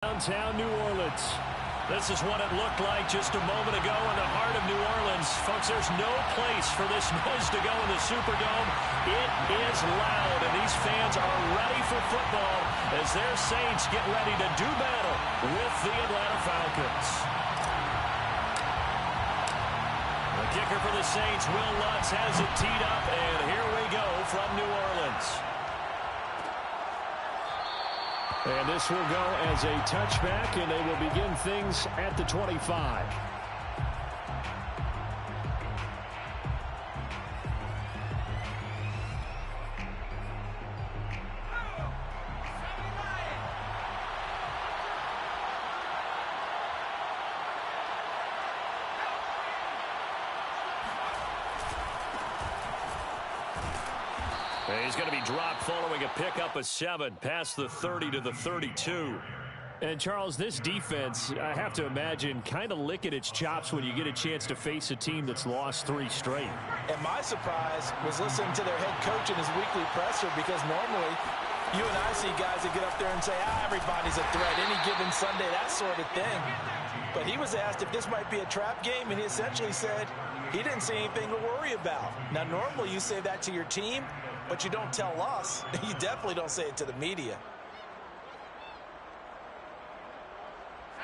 Downtown New Orleans. This is what it looked like just a moment ago in the heart of New Orleans. Folks, there's no place for this noise to go in the Superdome. It is loud, and these fans are ready for football as their Saints get ready to do battle with the Atlanta Falcons. The kicker for the Saints, Will Lutz, has it teed up, and here we go from New Orleans. And this will go as a touchback, and they will begin things at the 25. He's going to be dropped following a pickup of 7 past the 30 to the 32. And, Charles, this defense, I have to imagine, kind of licking its chops when you get a chance to face a team that's lost 3 straight. And my surprise was listening to their head coach in his weekly presser, because normally you and I see guys that get up there and say, everybody's a threat any given Sunday, that sort of thing. But he was asked if this might be a trap game, and he essentially said he didn't see anything to worry about. Now, normally you say that to your team, but you don't tell us. You definitely don't say it to the media.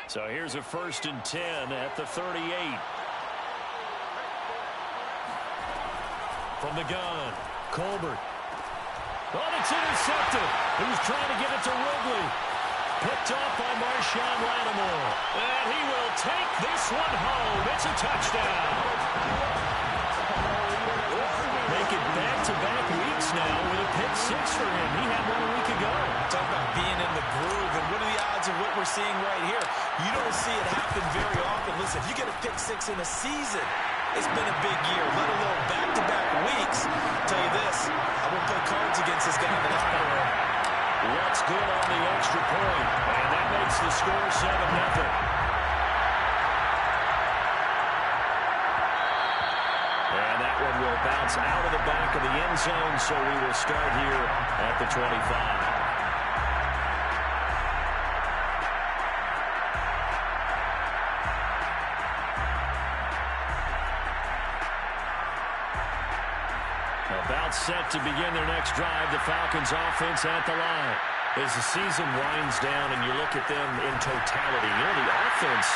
So here's a 1st and 10 at the 38. From the gun, Colbert. Oh, it's intercepted. He was trying to give it to Ridley. Picked off by Marshawn Lattimore. And he will take this one home. It's a touchdown. Make it back-to-back weeks now with a pick 6 for him. He had one a week ago. Talk about being in the groove, and what are the odds of what we're seeing right here? You don't see it happen very often. Listen, if you get a pick 6 in a season, it's been a big year, let alone back-to-back weeks. I'll tell you this, I wouldn't play cards against this guy in the locker room. What's good on the extra point, and that makes the score 7-0. And that one will bounce out of the back of the end zone, so we will start here at the 25. About set to begin their next drive, the Falcons offense at the line. As the season winds down and you look at them in totality, you know, the offense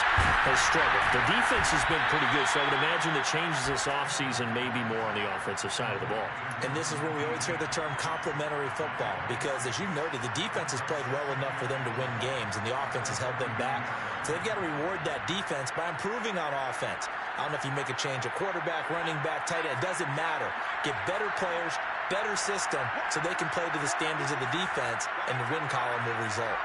has struggled. The defense has been pretty good, so I would imagine the changes this offseason may be more on the offensive side of the ball. And this is where we always hear the term complementary football, because as you noted, the defense has played well enough for them to win games, and the offense has held them back. So they've got to reward that defense by improving on offense. I don't know if you make a change, a quarterback, running back, tight end, it doesn't matter. Get better players, better system, so they can play to the standards of the defense, and the win column will result.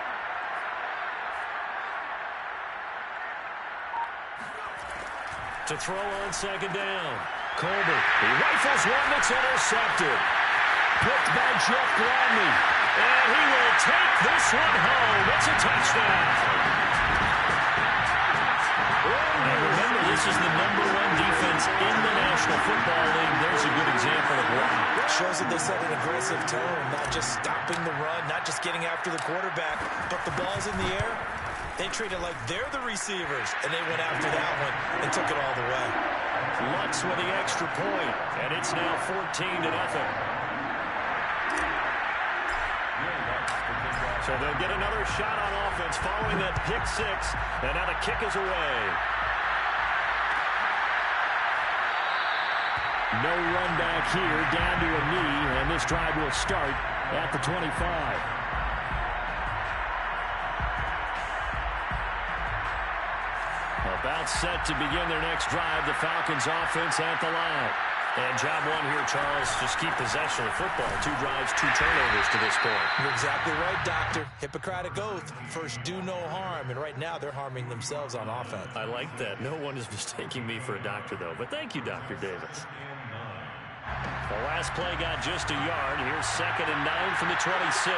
To throw on 2nd down, Colbert. He rifles one that's intercepted. Picked by Jeff Gladney. And he will take this one home. It's a touchdown. And remember, this is the #1 defense in the National Football League. There's a good example of why. It shows that they set an aggressive tone, not just stopping the run, not just getting after the quarterback, but the ball's in the air. They treat it like they're the receivers, and they went after that one and took it all the way. Lutz with the extra point, and it's now 14-0. So they'll get another shot on offense following that pick 6, and now the kick is away. No run back here, down to a knee, and this drive will start at the 25. About set to begin their next drive, the Falcons offense at the line. And job 1 here, Charles, just keep possession of football. 2 drives, 2 turnovers to this point. You're exactly right, Doctor. Hippocratic oath. First, do no harm. And right now, they're harming themselves on offense. I like that. No one is mistaking me for a doctor, though. But thank you, Dr. Davis. The last play got just a yard. Here's 2nd and 9 from the 26.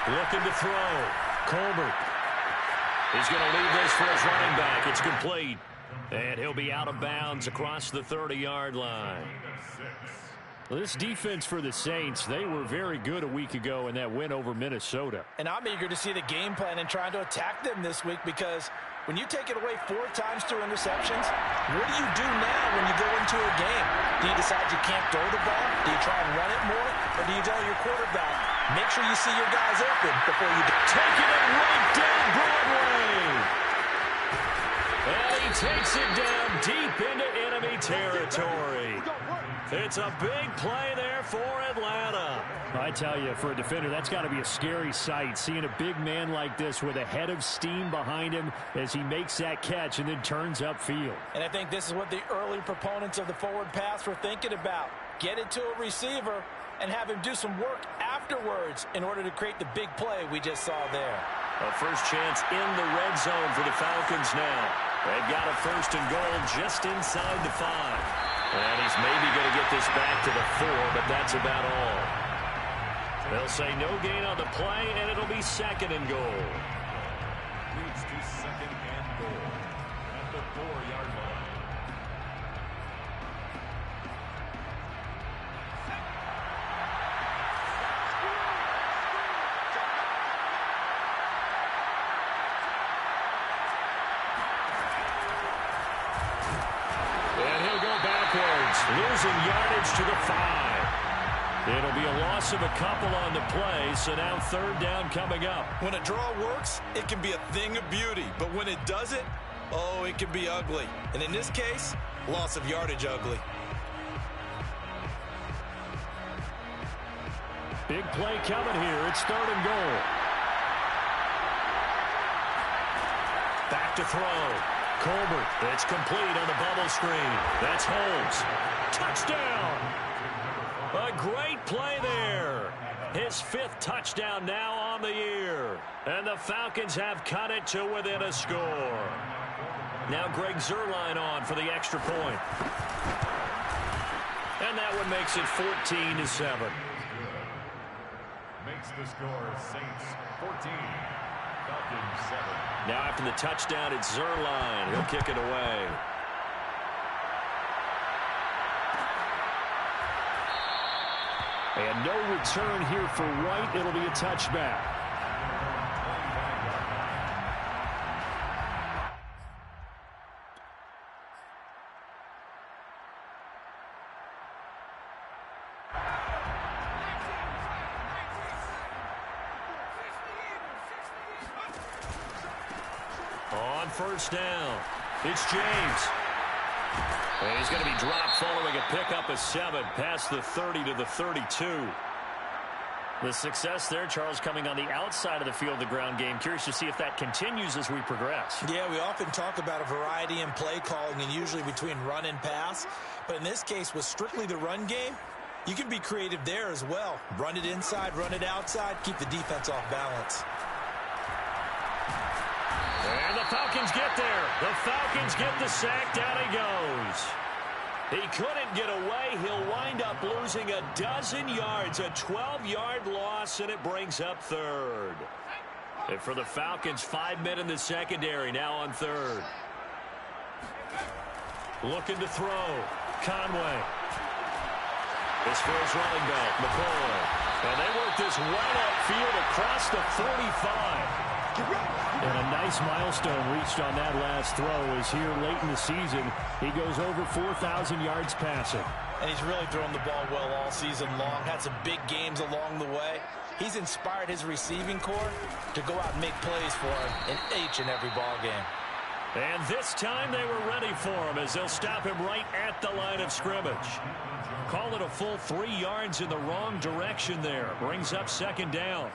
Looking to throw. Colbert. He's going to leave this for his running back. It's complete. And he'll be out of bounds across the 30-yard line. Well, this defense for the Saints, they were very good a week ago in that win over Minnesota. And I'm eager to see the game plan and trying to attack them this week, because when you take it away 4 times through interceptions, what do you do now when you go into a game? Do you decide you can't throw the ball? Do you try and run it more? Or do you tell your quarterback, make sure you see your guys open before you do? Taking it right down Broadway. And he takes it down deep into enemy territory. It's a big play there for Atlanta. I tell you, for a defender, that's got to be a scary sight, seeing a big man like this with a head of steam behind him as he makes that catch and then turns upfield. And I think this is what the early proponents of the forward pass were thinking about. Get it to a receiver and have him do some work afterwards in order to create the big play we just saw there. A first chance in the red zone for the Falcons now. They've got a 1st and goal just inside the 5. And he's maybe going to get this back to the 4, but that's about all. They'll say no gain on the play, and it'll be 2nd and goal. Leads to 2nd and goal at the 4-yard line. Losing yardage to the 5. It'll be a loss of a couple on the play, so now 3rd down coming up. When a draw works, it can be a thing of beauty. But when it doesn't, oh, it can be ugly. And in this case, loss of yardage ugly. Big play coming here. It's 3rd and goal. Back to throw. Colbert, it's complete on the bubble screen. That's Holmes. Touchdown! A great play there. His 5th touchdown now on the year. And the Falcons have cut it to within a score. Now Greg Zuerlein on for the extra point. And that one makes it 14-7. Makes the score Saints 14. Falcons 7. Now after the touchdown, it's Zuerlein. He'll kick it away. And no return here for White. It'll be a touchback. On 1st down, it's James. And he's going to be dropped following a pickup of 7 past the 30 to the 32. The success there, Charles, coming on the outside of the field, the ground game. Curious to see if that continues as we progress. Yeah, we often talk about a variety in play calling and usually between run and pass. But in this case, with strictly the run game, you can be creative there as well. Run it inside, run it outside, keep the defense off balance. And the Falcons get there. The Falcons get the sack. Down he goes. He couldn't get away. He'll wind up losing a dozen yards. A 12-yard loss, and it brings up 3rd. And for the Falcons, 5 men in the secondary now on 3rd. Looking to throw. Conway. This for his running back, McCoy. And they work this right upfield across the 45. And a nice milestone reached on that last throw as here late in the season, he goes over 4,000 yards passing. And he's really thrown the ball well all season long. Had some big games along the way. He's inspired his receiving corps to go out and make plays for him in each and every ball game. And this time they were ready for him as they'll stop him right at the line of scrimmage. Call it a full 3 yards in the wrong direction there. Brings up 2nd down.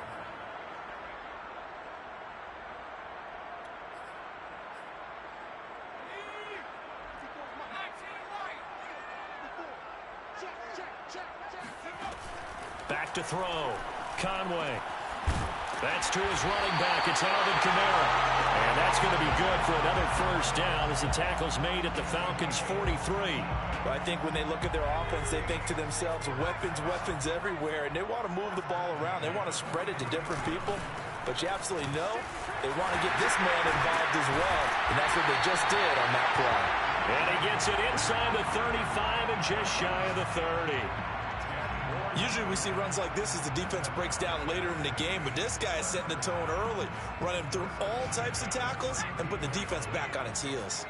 Back to throw. Conway. That's to his running back. It's Alvin Kamara. And that's going to be good for another 1st down as the tackle's made at the Falcons' 43. Well, I think when they look at their offense, they think to themselves, weapons, weapons everywhere, and they want to move the ball around. They want to spread it to different people. But you absolutely know they want to get this man involved as well, and that's what they just did on that play. And he gets it inside the 35 and just shy of the 30. Usually we see runs like this as the defense breaks down later in the game, but this guy is setting the tone early, running through all types of tackles and putting the defense back on its heels.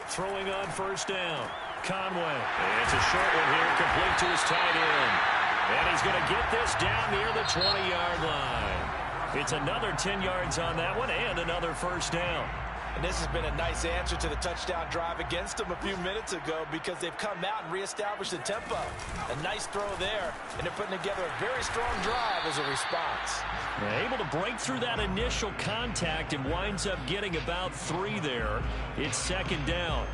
Throwing on first down. Conway. It's a short one here, complete to his tight end. And he's going to get this down near the 20-yard line. It's another 10 yards on that one and another first down. And this has been a nice answer to the touchdown drive against them a few minutes ago because they've come out and reestablished the tempo. A nice throw there, and they're putting together a very strong drive as a response. They're able to break through that initial contact and winds up getting about 3 there. It's second down.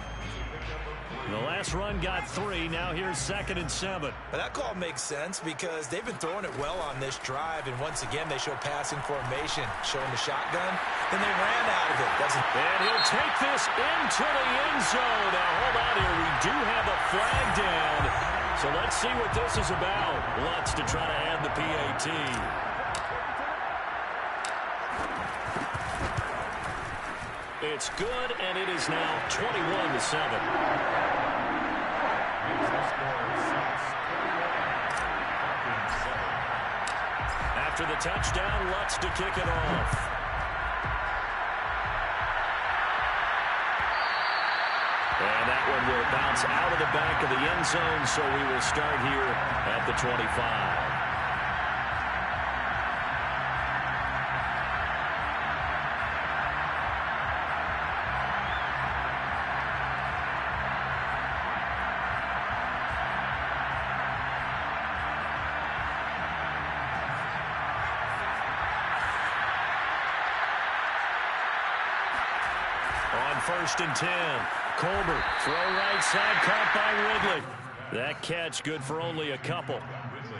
The last run got 3. Now here's 2nd and 7. But that call makes sense because they've been throwing it well on this drive, and once again they show passing formation, showing the shotgun. Then they ran out of it. And he'll take this into the end zone. Now hold on here. We do have a flag down. So let's see what this is about. Lutz to try to add the PAT. It's good, and it is now 21-7. After the touchdown, Lutz to kick it off. And that one will bounce out of the back of the end zone, so we will start here at the 25. First and 10. Colbert, throw right side, caught by Ridley. That catch good for only a couple.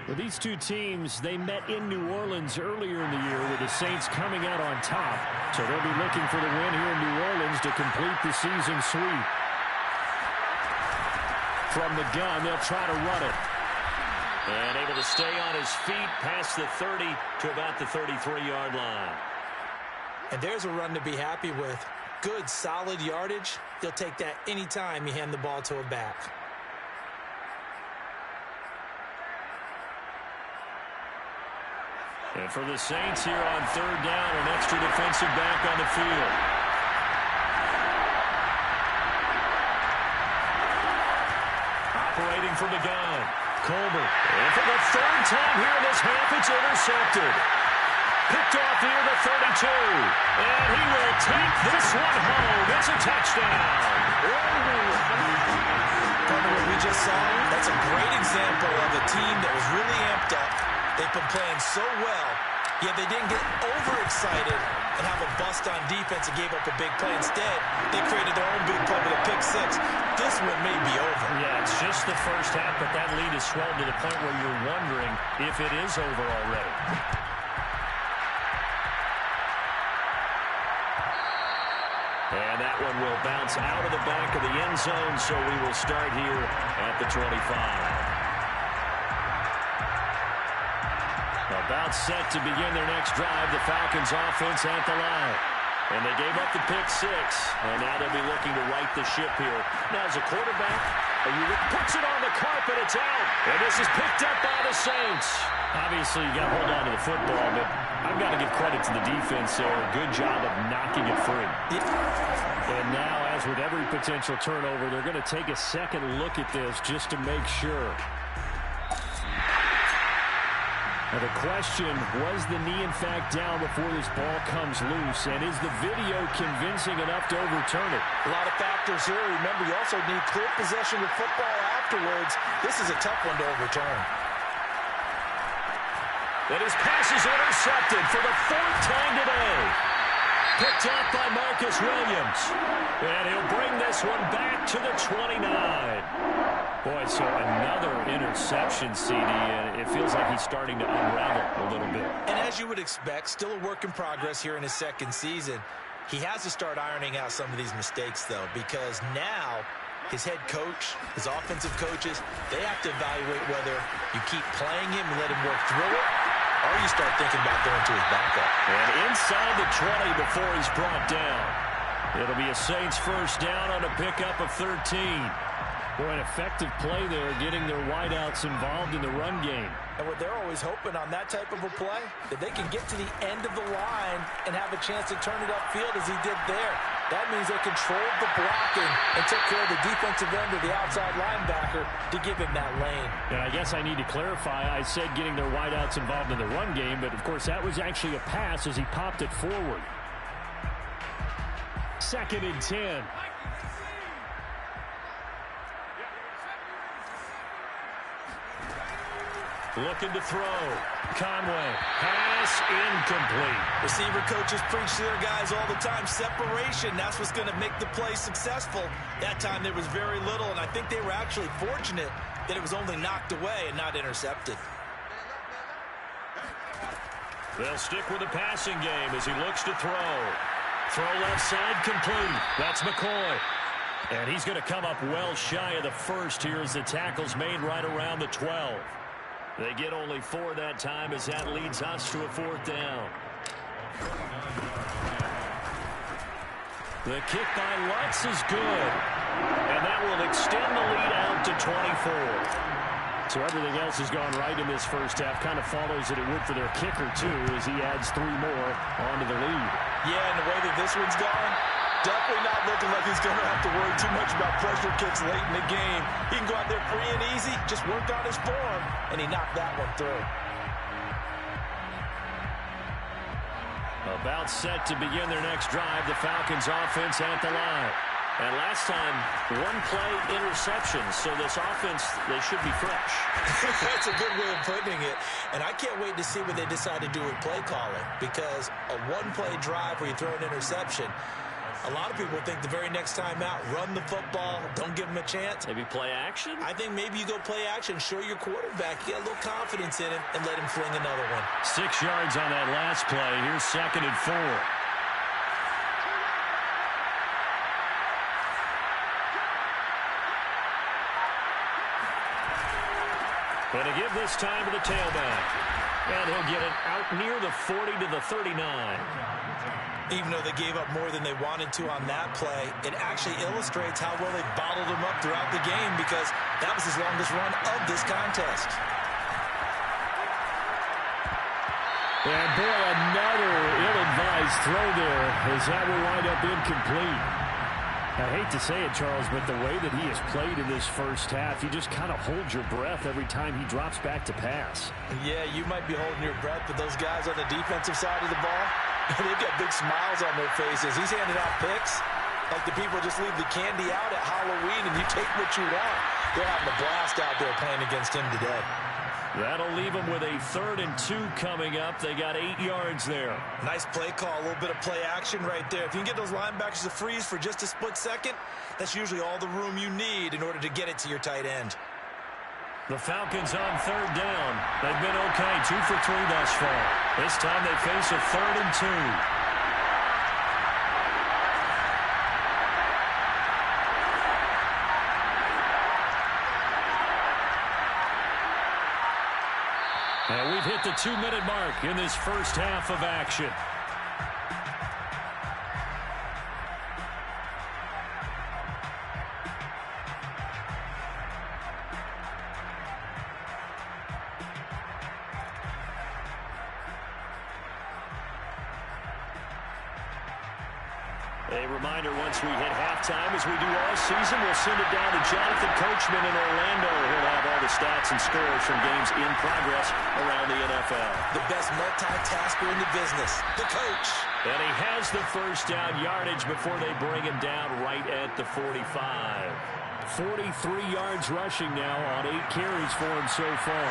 Well, these two teams, they met in New Orleans earlier in the year with the Saints coming out on top. So they'll be looking for the win here in New Orleans to complete the season sweep. From the gun, they'll try to run it. And able to stay on his feet past the 30 to about the 33-yard line. And there's a run to be happy with. Good, solid yardage. You'll take that anytime you hand the ball to a back. And for the Saints here on third down, an extra defensive back on the field. Operating from the gun. Colbert. And for the third time here in this half, it's intercepted. Picked off here the 32. And he will take this one home. It's a touchdown. From what we just saw, that's a great example of a team that was really amped up. They've been playing so well, yet they didn't get overexcited and have a bust on defense and gave up a big play. Instead, they created their own big play with a pick six. This one may be over. Yeah, it's just the first half, but that lead is swelled to the point where you're wondering if it is over already. And that one will bounce out of the back of the end zone, so we will start here at the 25. About set to begin their next drive, the Falcons offense at the line. And they gave up the pick six, and now they'll be looking to right the ship here. Now, as a quarterback, puts it on the carpet, it's out. And this is picked up by the Saints. Obviously, you got to hold on to the football, but I've got to give credit to the defense there. Good job of knocking it free. And now, as with every potential turnover, they're going to take a second look at this just to make sure. Now the question, was the knee in fact down before this ball comes loose? And is the video convincing enough to overturn it? A lot of factors here. Remember, you also need clear possession of football afterwards. This is a tough one to overturn. And his pass is intercepted for the 4th time today. Picked up by Marcus Williams. And he'll bring this one back to the 29. Boy, so another interception, CD, and it feels like he's starting to unravel a little bit. And as you would expect, still a work in progress here in his second season. He has to start ironing out some of these mistakes, though, because now his head coach, his offensive coaches, they have to evaluate whether you keep playing him and let him work through it, or you start thinking about going to his backup. And inside the 20 before he's brought down. It'll be a Saints first down on a pickup of 13. Boy, an effective play there, getting their wideouts involved in the run game. And what they're always hoping on that type of a play, that they can get to the end of the line and have a chance to turn it upfield as he did there. That means they controlled the blocking and took care of the defensive end of the outside linebacker to give him that lane. And I guess I need to clarify, I said getting their wideouts involved in the run game, but of course that was actually a pass as he popped it forward. 2nd and 10. Looking to throw. Conway. Pass incomplete. Receiver coaches preach to their guys all the time. Separation, that's what's going to make the play successful. That time there was very little, and I think they were actually fortunate that it was only knocked away and not intercepted. They'll stick with the passing game as he looks to throw. Throw left side complete. That's McCoy. And he's going to come up well shy of the first here as the tackle's made right around the 12. They get only 4 that time as that leads us to a 4th down. The kick by Lutz is good. And that will extend the lead out to 24. So everything else has gone right in this first half. Kind of follows that it would for their kicker, too, as he adds 3 more onto the lead. Yeah, and the way that this one's gone, definitely not looking like he's going to have to worry too much about pressure kicks late in the game. He can go out there free and easy, just work on his form, and he knocked that one through. About set to begin their next drive, the Falcons offense at the line. And last time, 1 play interception, so this offense, they should be fresh. That's a good way of putting it. And I can't wait to see what they decide to do with play calling, because a 1-play drive where you throw an interception, a lot of people think the very next time out, run the football, don't give them a chance. Maybe play action? I think maybe you go play action, show your quarterback, you got a little confidence in him, and let him fling another one. 6 yards on that last play. Here's 2nd and 4. Going to give this time to the tailback. And he'll get it out near the 40 to the 39. Even though they gave up more than they wanted to on that play, it actually illustrates how well they bottled him up throughout the game, because that was his longest run of this contest. And boy, another ill-advised throw there as that will wind up incomplete. I hate to say it, Charles, but the way that he has played in this first half, you just kind of hold your breath every time he drops back to pass. Yeah, you might be holding your breath, but those guys on the defensive side of the ball, they've got big smiles on their faces. He's handing out picks like the people just leave the candy out at Halloween and you take what you want. They're having a blast out there playing against him today. That'll leave them with a 3rd and 2 coming up. They got 8 yards there. Nice play call, a little bit of play action right there. If you can get those linebackers to freeze for just a split second, that's usually all the room you need in order to get it to your tight end. The Falcons on 3rd down. They've been okay, 2 for 3 thus far. This time they face a 3rd and 2. And we've hit the 2-minute mark in this first half of action. A reminder, once we hit halftime, as we do all season, we'll send it down to Jonathan Coachman in Orlando. He'll have all the stats and scores from games in progress around the NFL. The best multitasker in the business, the coach. And he has the first down yardage before they bring him down right at the 45. 43 yards rushing now on 8 carries for him so far.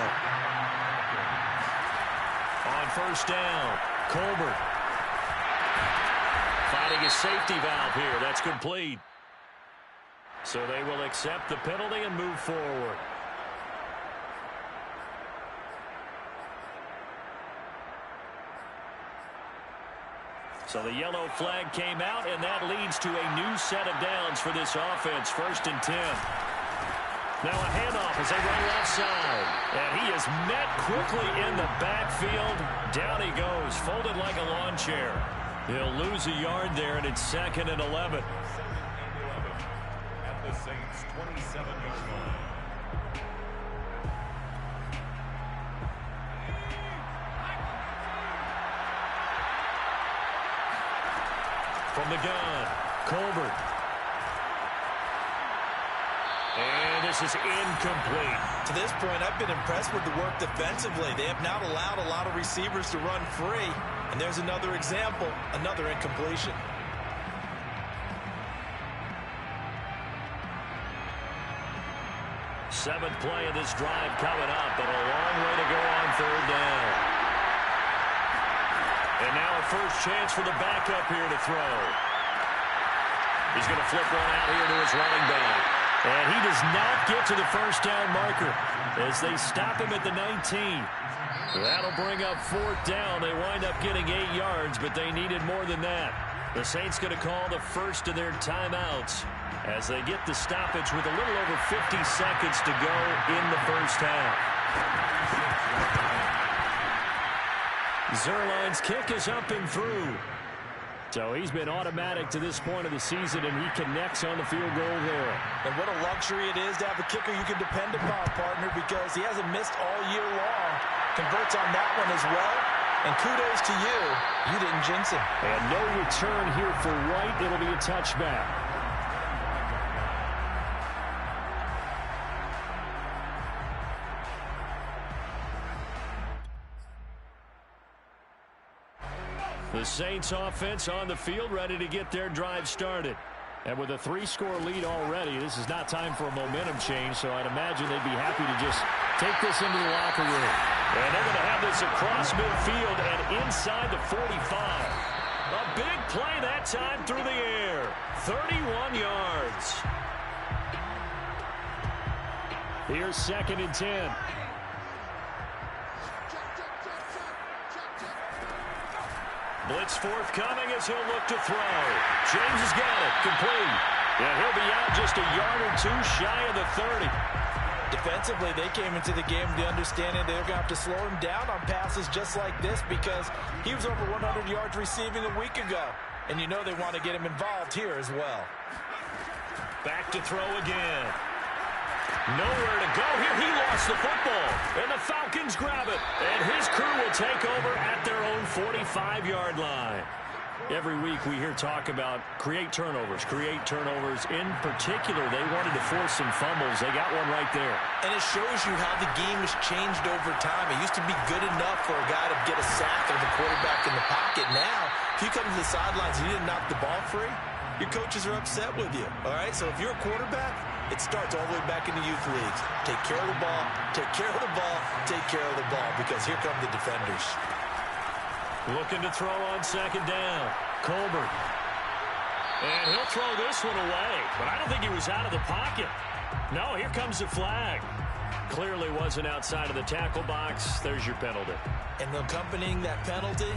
On first down, Colbert. Finding his safety valve here. That's complete. So they will accept the penalty and move forward. So the yellow flag came out, and that leads to a new set of downs for this offense. 1st and 10. Now a handoff as they run left side. And he is met quickly in the backfield. Down he goes, folded like a lawn chair. He'll lose a yard there, and it's 2nd and 11. the Saints' 27-yard line. From the gun, Colbert. And this is incomplete. To this point, I've been impressed with the work defensively. They have not allowed a lot of receivers to run free. And there's another example, another incompletion. Seventh play of this drive coming up, but a long way to go on third down. And now a first chance for the backup here to throw. He's going to flip one out here to his running back. And he does not get to the first down marker as they stop him at the 19. That'll bring up fourth down. They wind up getting 8 yards, but they needed more than that. The Saints going to call the first of their timeouts as they get the stoppage with a little over 50 seconds to go in the first half. Zerline's kick is up and through. So he's been automatic to this point of the season, and he connects on the field goal there. And what a luxury it is to have a kicker you can depend upon, partner, because he hasn't missed all year long. Converts on that one as well. And kudos to you. You didn't jinx him. And no return here for White. It'll be a touchback. The Saints offense on the field, ready to get their drive started. And with a 3-score lead already, this is not time for a momentum change, so I'd imagine they'd be happy to just take this into the locker room. And they're going to have this across midfield and inside the 45. A big play that time through the air. 31 yards. Here's 2nd and 10. Blitz forthcoming as he'll look to throw. James has got it. Complete. And he'll be out just a yard or two shy of the 30. Defensively, they came into the game with the understanding they're going to have to slow him down on passes just like this because he was over 100 yards receiving a week ago. And you know they want to get him involved here as well. Back to throw again. Nowhere to go here. He lost the football. And the Falcons grab it. And his crew will take over at their own 45-yard line. Every week we hear talk about create turnovers. In particular, they wanted to force some fumbles. They got one right there. And it shows you how the game has changed over time. It used to be good enough for a guy to get a sack of the quarterback in the pocket. Now, if you come to the sidelines and you didn't knock the ball free, your coaches are upset with you. All right? So if you're a quarterback, it starts all the way back in the youth leagues. Take care of the ball, take care of the ball, take care of the ball, because here come the defenders. Looking to throw on 2nd down. Colbert. And he'll throw this one away, but I don't think he was out of the pocket. No, here comes the flag. Clearly wasn't outside of the tackle box. There's your penalty. And accompanying that penalty,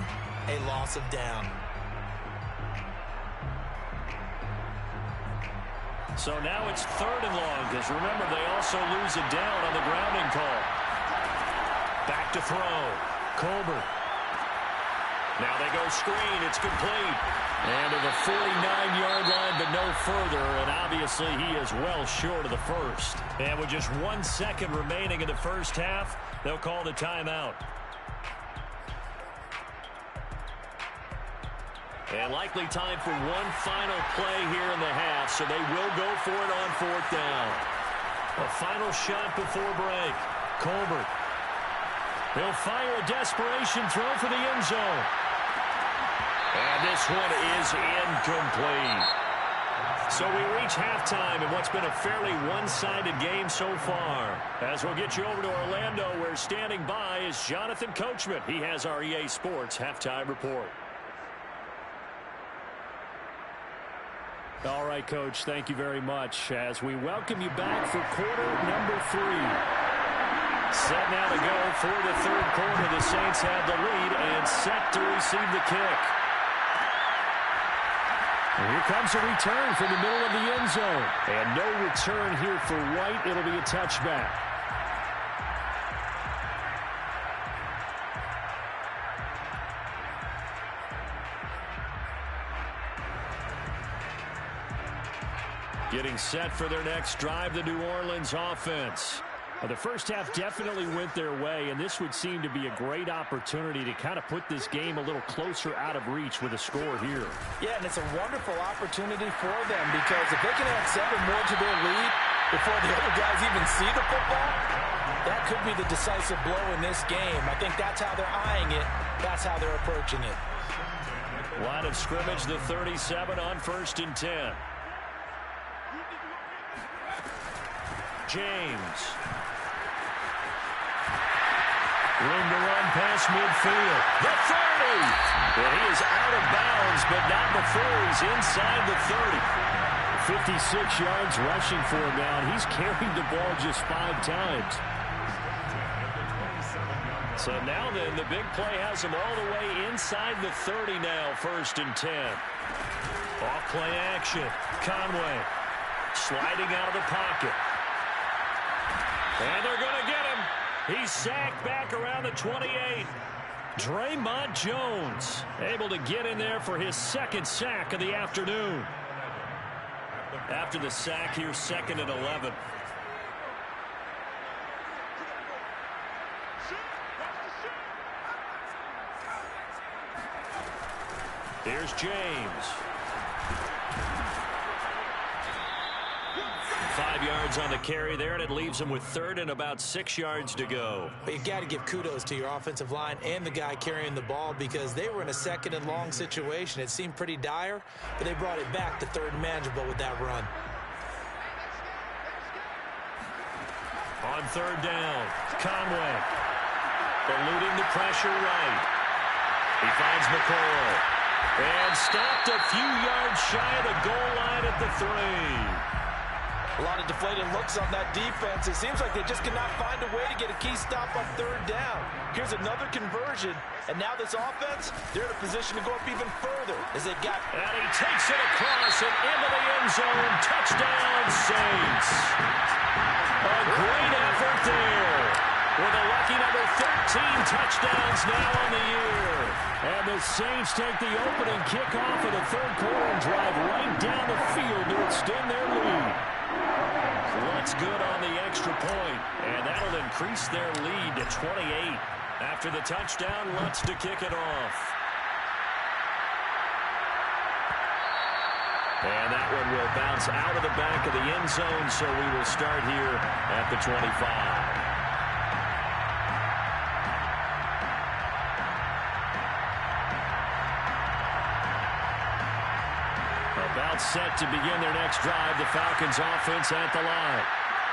a loss of down. So now it's 3rd and long, because remember, they also lose a down on the grounding call. Back to throw. Colbert. Now they go screen. It's complete. And to the 49-yard line, but no further. And obviously he is well short of the first. And with just 1 second remaining in the first half, they'll call the timeout. And likely time for one final play here in the half, so they will go for it on 4th down. A final shot before break. Colbert. He'll fire a desperation throw for the end zone. And this one is incomplete. So we reach halftime in what's been a fairly one-sided game so far. As we'll get you over to Orlando, where standing by is Jonathan Coachman. He has our EA Sports halftime report. All right, Coach, thank you very much as we welcome you back for quarter number 3. Set now to go for the 3rd quarter. The Saints have the lead and set to receive the kick. And here comes a return from the middle of the end zone. And no return here for White. It'll be a touchback. Getting set for their next drive, the New Orleans offense. The first half definitely went their way, and this would seem to be a great opportunity to kind of put this game a little closer out of reach with a score here. Yeah, and it's a wonderful opportunity for them because if they can add 7 more to their lead before the other guys even see the football, that could be the decisive blow in this game. I think that's how they're eyeing it. That's how they're approaching it. Line of scrimmage, the 37 on 1st and 10. James. Room to run past midfield. The 30. Well, he is out of bounds, but not before he's inside the 30. 56 yards rushing for him now, and he's carried the ball just 5 times. So now then, the big play has him all the way inside the 30 now, 1st and 10. Off play action. Conway sliding out of the pocket. And they're going to get him. He's sacked back around the 28. Draymond Jones able to get in there for his 2nd sack of the afternoon. After the sack here, 2nd and 11. Here's James. 5 yards on the carry there, and it leaves him with 3rd and about 6 yards to go. But you've got to give kudos to your offensive line and the guy carrying the ball because they were in a 2nd and long situation. It seemed pretty dire, but they brought it back to 3rd and manageable with that run. On 3rd down, Conway eluding the pressure right. He finds McCoy. And stopped a few yards shy of the goal line at the 3. A lot of deflated looks on that defense. It seems like they just cannot find a way to get a key stop on 3rd down. Here's another conversion, and now this offense, they're in a position to go up even further as they got... And he takes it across and into the end zone. Touchdown, Saints. A great effort there. With a lucky number 13 touchdowns now on the year. And the Saints take the opening kickoff of the 3rd quarter and drive right down the field to extend their lead. Lutz good on the extra point, and that'll increase their lead to 28. After the touchdown, Lutz to kick it off. And that one will bounce out of the back of the end zone, so we will start here at the 25. About set to begin their next drive, the Falcons offense at the line.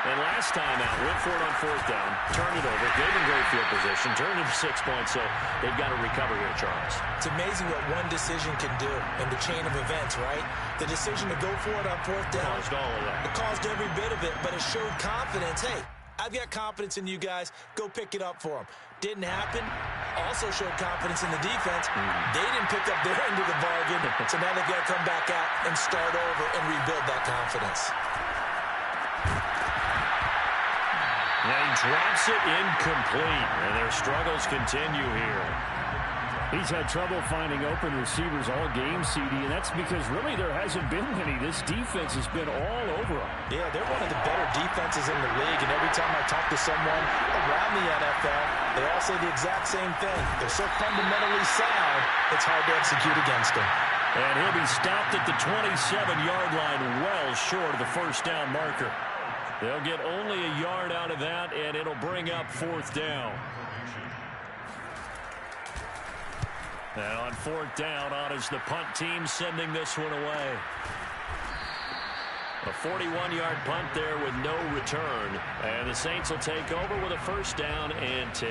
And last time out, went for it on 4th down, turned it over, gave them great field position, turned it to 6 points, so they've got to recover here, Charles. It's amazing what one decision can do in the chain of events, right? The decision to go for it on 4th down. Caused all of that. It caused every bit of it, but it showed confidence. Hey, I've got confidence in you guys. Go pick it up for them. Didn't happen. Also showed confidence in the defense. They didn't pick up their end of the bargain, so now they've got to come back out and start over and rebuild that confidence. Now he drops it incomplete, and their struggles continue here. He's had trouble finding open receivers all game, CD, and that's because really there hasn't been many. This defense has been all over them. Yeah, they're one of the better defenses in the league, and every time I talk to someone around the NFL, they all say the exact same thing. They're so fundamentally sound, it's hard to execute against them. And he'll be stopped at the 27-yard line, well short of the 1st down marker. They'll get only a yard out of that, and it'll bring up 4th down. And on 4th down, on is the punt team sending this one away. A 41-yard punt there with no return. And the Saints will take over with a 1st down and 10.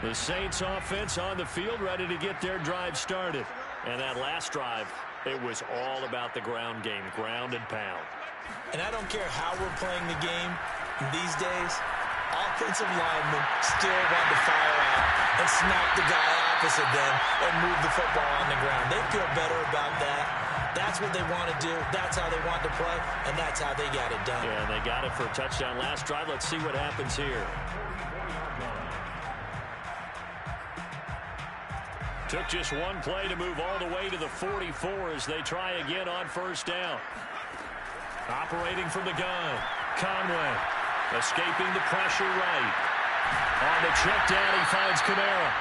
The Saints offense on the field ready to get their drive started. And that last drive, it was all about the ground game, ground and pound. And I don't care how we're playing the game these days, offensive linemen still want to fire out and smack the guy opposite them and move the football on the ground. They feel better about that That's what they want to do. That's how they want to play, and that's how they got it done. Yeah, and they got it for a touchdown last drive. Let's see what happens here. Took just one play to move all the way to the 44 as they try again on first down. Operating from the gun, Conway escaping the pressure right. On the check down, he finds Kamara.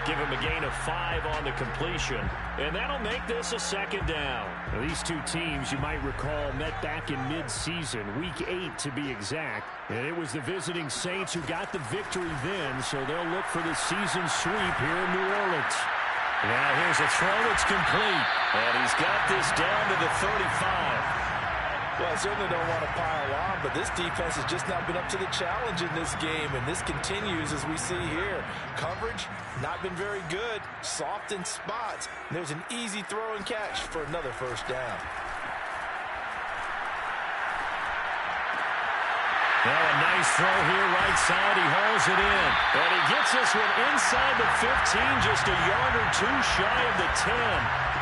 Give him a gain of 5 on the completion, and that'll make this a second down. Now, these two teams, you might recall, met back in mid-season, week 8 to be exact. And it was the visiting Saints who got the victory then, so they'll look for the season sweep here in New Orleans. Now here's a throw. It's complete, and he's got this down to the 35. Well, I certainly don't want to pile on, but this defense has just not been up to the challenge in this game, and this continues as we see here. Coverage, not been very good, soft in spots. And there's an easy throw and catch for another first down. Now a nice throw here, right side. He hauls it in, and he gets this one inside the 15, just a yard or two shy of the 10.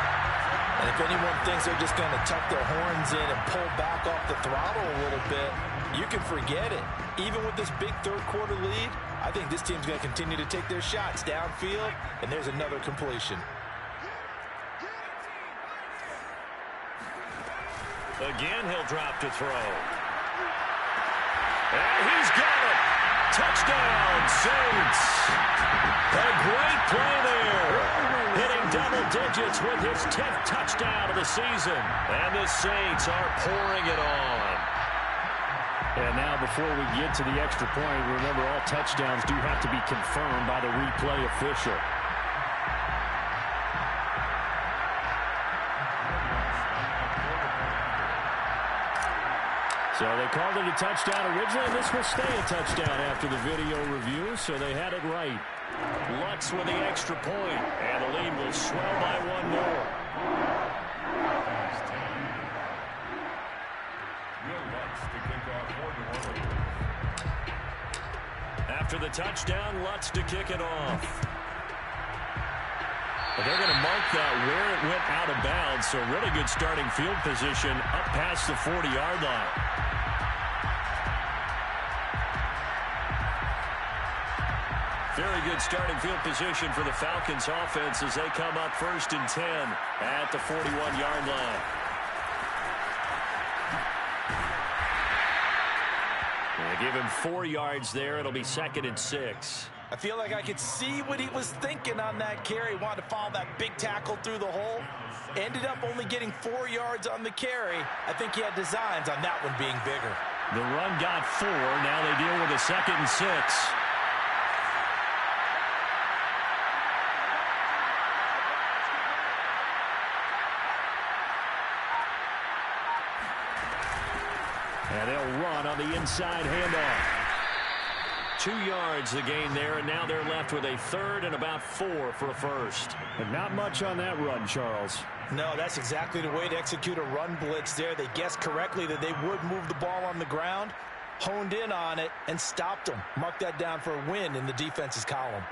And if anyone thinks they're just going to tuck their horns in and pull back off the throttle a little bit, you can forget it. Even with this big third-quarter lead, I think this team's going to continue to take their shots downfield, and there's another completion. Again, he'll drop to throw. And he's got it. Touchdown, Saints. A great play there. Hitting double digits with his 10th touchdown of the season. And the Saints are pouring it on. And now before we get to the extra point, remember all touchdowns do have to be confirmed by the replay official. So they called it a touchdown originally, and this will stay a touchdown after the video review, so they had it right. Lutz with the extra point, and the lead will swell by one more. After the touchdown, Lutz to kick it off. But they're going to mark that where it went out of bounds, so really good starting field position up past the 40-yard line. Very good starting field position for the Falcons offense as they come up 1st and 10 at the 41-yard line. They give him 4 yards there. It'll be 2nd and 6. I feel like I could see what he was thinking on that carry. Wanted to follow that big tackle through the hole. Ended up only getting 4 yards on the carry. I think he had designs on that one being bigger. The run got 4. Now they deal with a 2nd and 6. And they'll run on the inside handoff. 2 yards the gain there, and now they're left with a 3rd and about 4 for a first. But not much on that run, Charles. No, that's exactly the way to execute a run blitz there. They guessed correctly that they would move the ball on the ground, honed in on it, and stopped them. Mark that down for a win in the defense's column.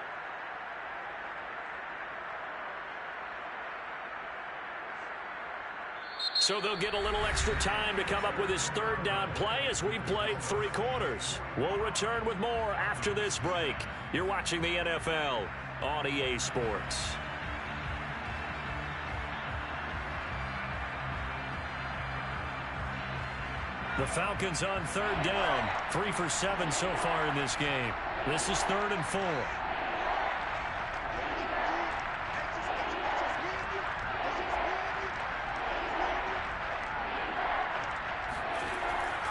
So they'll get a little extra time to come up with his 3rd down play as we played 3 quarters. We'll return with more after this break. You're watching the NFL on EA Sports. The Falcons on 3rd down. 3 for 7 so far in this game. This is 3rd and 4.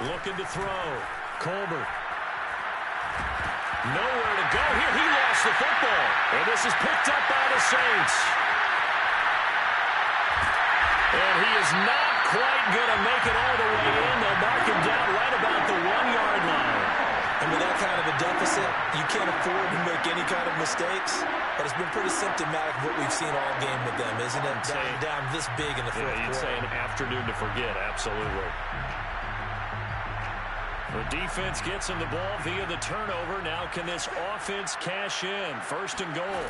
Looking to throw. Colbert. Nowhere to go here. He lost the football. And this is picked up by the Saints. And he is not quite going to make it all the way in. They'll mark him down right about the 1-yard line. And with that kind of a deficit, you can't afford to make any kind of mistakes. But it's been pretty symptomatic of what we've seen all game with them, isn't it? Down this big in the fourth quarter. You'd say an afternoon to forget. Absolutely. The defense gets him the ball via the turnover. Now can this offense cash in? 1st and goal.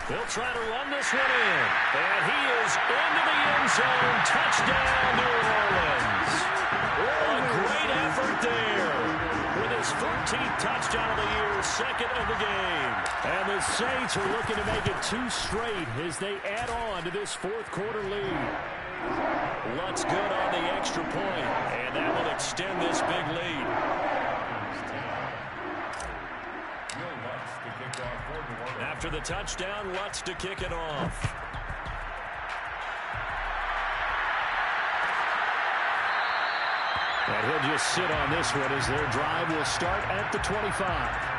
He'll try to run this one in. And he is into the end zone. Touchdown, New Orleans. A great effort there. With his 14th touchdown of the year, second of the game. And the Saints are looking to make it 2 straight as they add on to this fourth quarter lead. Lutz good on the extra point, and that will extend this big lead. After the touchdown, Lutz to kick it off. And he'll just sit on this one as their drive will start at the 25.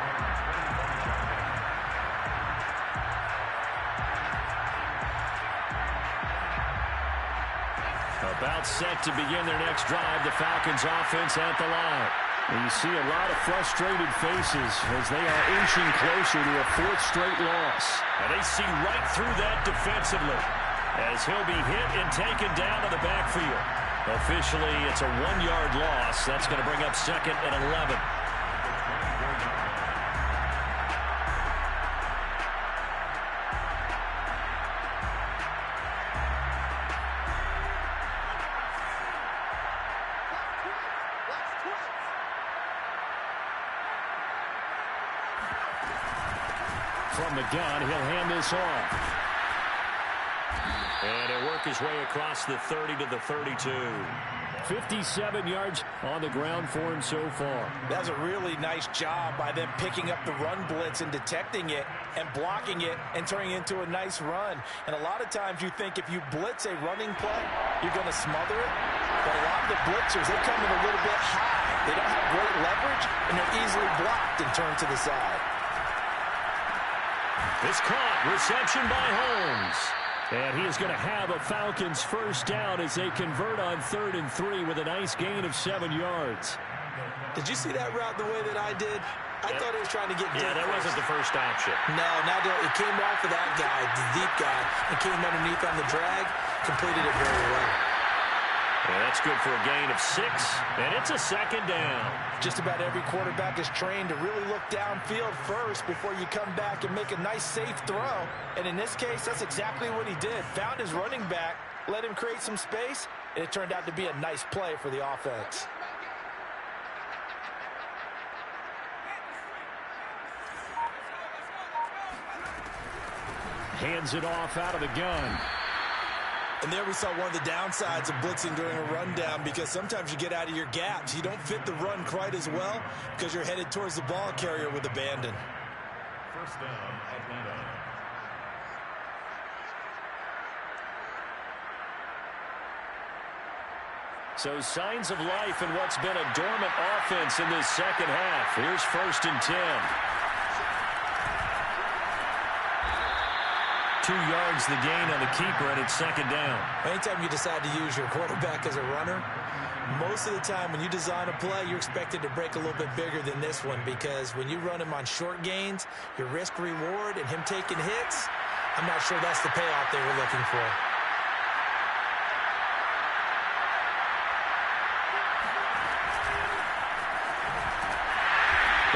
About set to begin their next drive, the Falcons offense at the line. And you see a lot of frustrated faces as they are inching closer to a 4th straight loss. And they see right through that defensively as he'll be hit and taken down to the backfield. Officially, it's a 1-yard loss. That's going to bring up 2nd and 11. From the gun, he'll hand this off. And he'll work his way across the 30 to the 32. 57 yards on the ground for him so far. That's a really nice job by them picking up the run blitz and detecting it and blocking it and turning it into a nice run. And a lot of times you think if you blitz a running play, you're going to smother it. But a lot of the blitzers, they come in a little bit high. They don't have great leverage, and they're easily blocked and turned to the side. It's caught. Reception by Holmes. And he is going to have a Falcons first down as they convert on 3rd and 3 with a nice gain of 7 yards. Did you see that route the way that I did? I thought he was trying to get deep. Yeah, that wasn't the first option. No, it came off of that guy, the deep guy, and came underneath on the drag, completed it very well. And that's good for a gain of 6, and it's a 2nd down. Just about every quarterback is trained to really look downfield first before you come back and make a nice, safe throw. And in this case, that's exactly what he did. Found his running back, let him create some space, and it turned out to be a nice play for the offense. Hands it off out of the gun. And there we saw one of the downsides of blitzing during a rundown, because sometimes you get out of your gaps. You don't fit the run quite as well because you're headed towards the ball carrier with abandon. First down, Atlanta. So signs of life in what's been a dormant offense in this second half. Here's 1st and 10. 2 yards the gain on the keeper, and it's 2nd down. Anytime you decide to use your quarterback as a runner, most of the time when you design a play, you're expected to break a little bit bigger than this one, because when you run him on short gains, your risk-reward and him taking hits, I'm not sure that's the payoff they were looking for.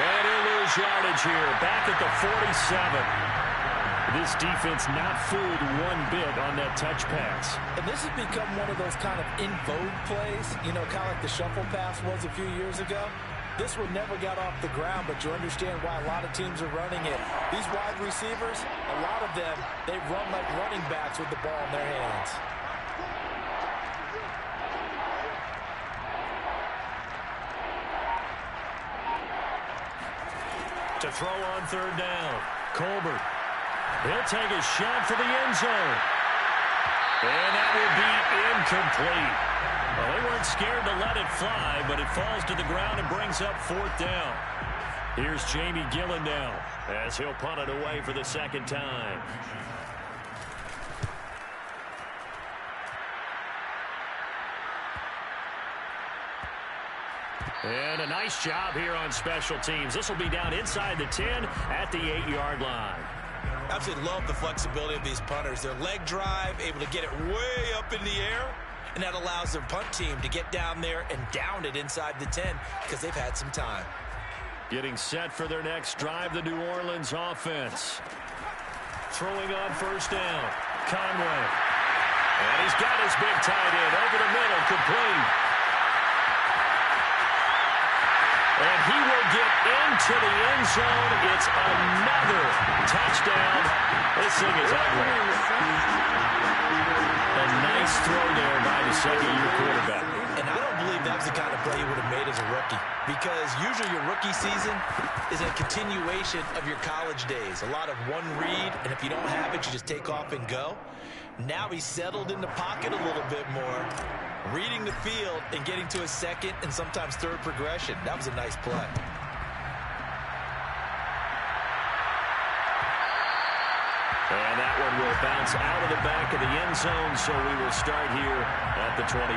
And he'll lose yardage here, back at the 47. This defense not fooled one bit on that touch pass. And this has become one of those kind of in vogue plays, you know, kind of like the shuffle pass was a few years ago. This one never got off the ground, but you understand why a lot of teams are running it. These wide receivers, a lot of them, they run like running backs with the ball in their hands. To throw on 3rd down, Colbert. He'll take a shot for the end zone. And that will be incomplete. Well, they weren't scared to let it fly, but it falls to the ground and brings up 4th down. Here's Jamie Gillen now as he'll punt it away for the 2nd time. And a nice job here on special teams. This will be down inside the 10 at the 8-yard line. Absolutely love the flexibility of these punters. Their leg drive, able to get it way up in the air, and that allows their punt team to get down there and down it inside the 10 because they've had some time. Getting set for their next drive, the New Orleans offense. throwing on first down. Conway. And he's got his big tight end over the middle, complete. And he will get into the end zone. It's another touchdown. This thing is ugly. A nice throw there by the second-year quarterback. And I don't believe that was the kind of play he would have made as a rookie, because usually your rookie season is a continuation of your college days. A lot of one read, and if you don't have it, you just take off and go. Now he's settled in the pocket a little bit more, reading the field and getting to a second and sometimes third progression. That was a nice play. And that one will bounce out of the back of the end zone, so we will start here at the 25.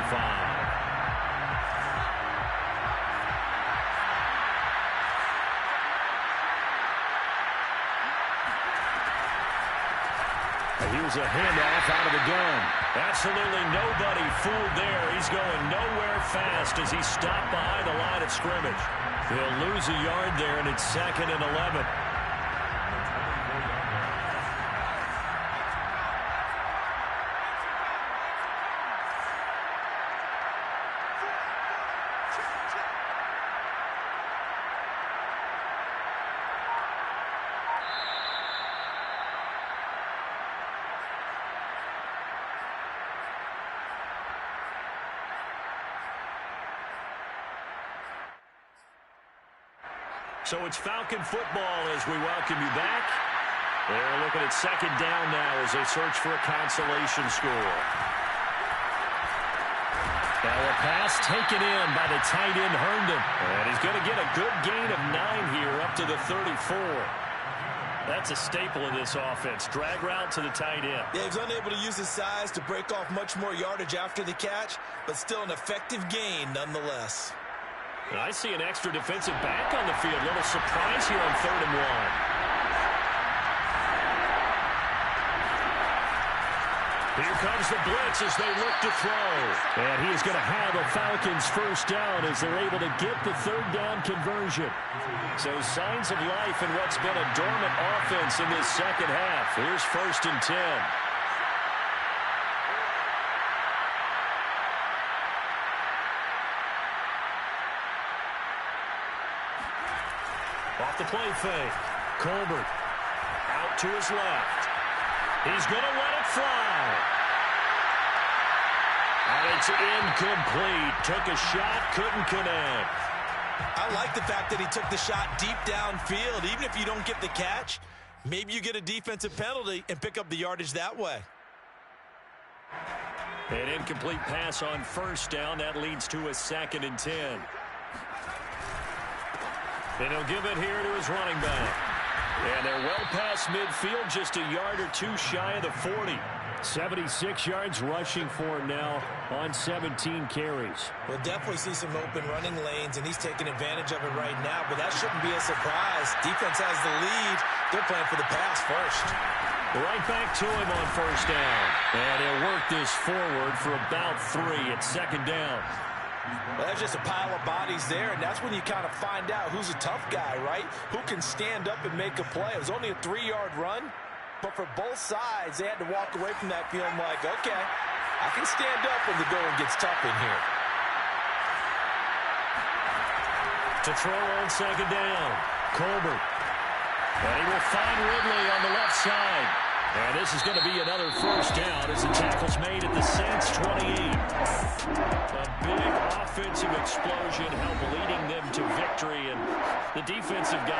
Here's a handoff out of the gun. Absolutely nobody fooled there. He's going nowhere fast as he's stopped behind the line of scrimmage. He'll lose a yard there, and it's 2nd and 11. So it's Falcon football as we welcome you back. They're looking at 2nd down now as they search for a consolation score. Now a pass taken in by the tight end Herndon. And he's going to get a good gain of 9 here up to the 34. That's a staple of this offense. Drag route to the tight end. Yeah, he's unable to use his size to break off much more yardage after the catch, but still an effective gain nonetheless. And I see an extra defensive back on the field. A little surprise here on 3rd and 1. Here comes the blitz as they look to throw. And he is going to have a Falcons first down as they're able to get the 3rd down conversion. So signs of life in what's been a dormant offense in this second half. Here's 1st and 10. Off the play fake. Colbert out to his left. He's going to let it fly. And it's incomplete. Took a shot, couldn't connect. I like the fact that he took the shot deep downfield. Even if you don't get the catch, maybe you get a defensive penalty and pick up the yardage that way. An incomplete pass on first down. That leads to a 2nd and 10. And he'll give it here to his running back. And they're well past midfield, just a yard or two shy of the 40. 76 yards rushing for him now on 17 carries. We'll definitely see some open running lanes, and he's taking advantage of it right now, but that shouldn't be a surprise. Defense has the lead. They're playing for the pass first. Right back to him on first down. And he'll work this forward for about 3 at 2nd down. Well, that's just a pile of bodies there, and that's when you kind of find out who's a tough guy, right? Who can stand up and make a play. It was only a 3-yard run, but for both sides, they had to walk away from that feeling like, okay, I can stand up when the going gets tough in here. To throw on 2nd down, Colbert. And he will find Ridley on the left side. And this is going to be another first down as the tackle's made at the Saints 28. A big offensive explosion helped leading them to victory, and the defensive guy